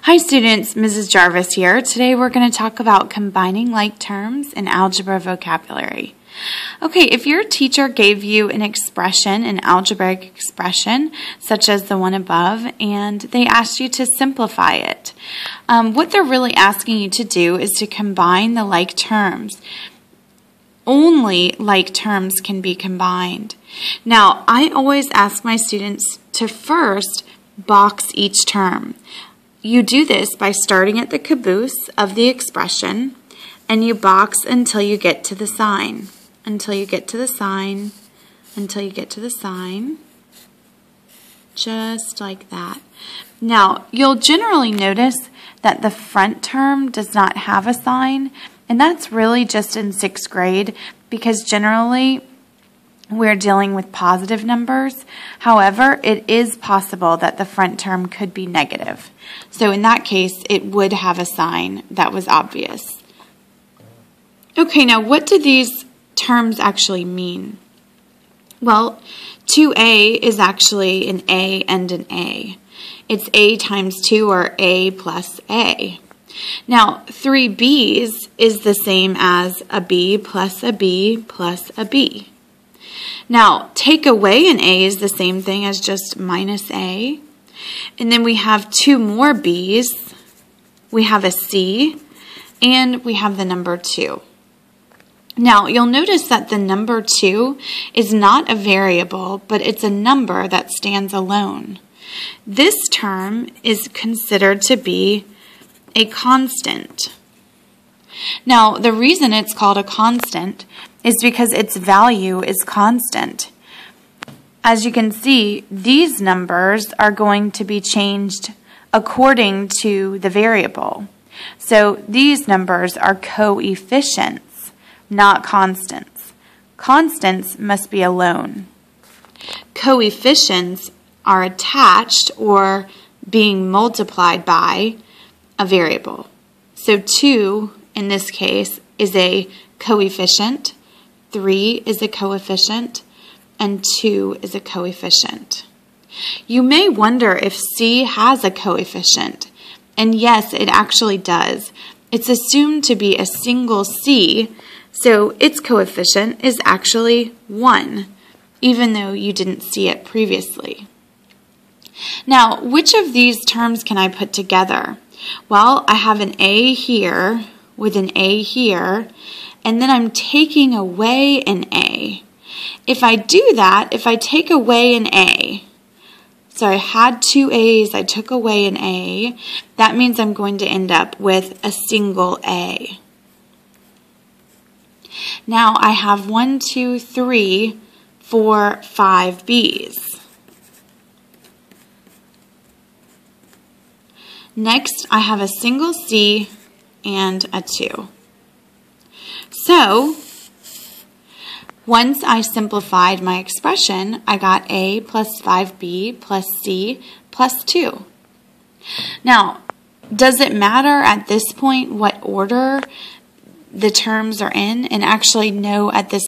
Hi students, Mrs. Jarvis here. Today we're going to talk about combining like terms in algebra vocabulary. Okay, if your teacher gave you an expression, an algebraic expression, such as the one above, and they asked you to simplify it, what they're really asking you to do is to combine the like terms. Only like terms can be combined. Now, I always ask my students to first box each term. You do this by starting at the caboose of the expression, and you box until you get to the sign. Until you get to the sign, until you get to the sign, just like that. Now, you'll generally notice that the front term does not have a sign, and that's really just in 6th grade because generally we're dealing with positive numbers. However, it is possible that the front term could be negative. So in that case, it would have a sign that was obvious. Okay, now what do these terms actually mean? Well, 2a is actually an a and an a. It's a times 2 or a plus a. Now, 3b's is the same as a b plus a b plus a b. Now, take away an a is the same thing as just minus a. And then we have 2 more b's. We have a c, and we have the number 2. Now, you'll notice that the number 2 is not a variable, but it's a number that stands alone. This term is considered to be a constant. Now, the reason it's called a constant is because its value is constant. As you can see, these numbers are going to be changed according to the variable. So these numbers are coefficients, not constants. Constants must be alone. Coefficients are attached or being multiplied by a variable. So 2, in this case, is a coefficient, 3 is a coefficient, and 2 is a coefficient. You may wonder if C has a coefficient, and yes, it actually does. It's assumed to be a single C, so its coefficient is actually 1, even though you didn't see it previously. Now, which of these terms can I put together? Well, I have an A here with an A here, and then I'm taking away an A. If I do that, if I take away an A, so I had 2 A's, I took away an A, that means I'm going to end up with a single A. Now I have 1, 2, 3, 4, 5 B's. Next, I have a single C and a 2. So, once I simplified my expression, I got A plus 5B plus C plus 2. Now, does it matter at this point what order the terms are in? And actually, no, at this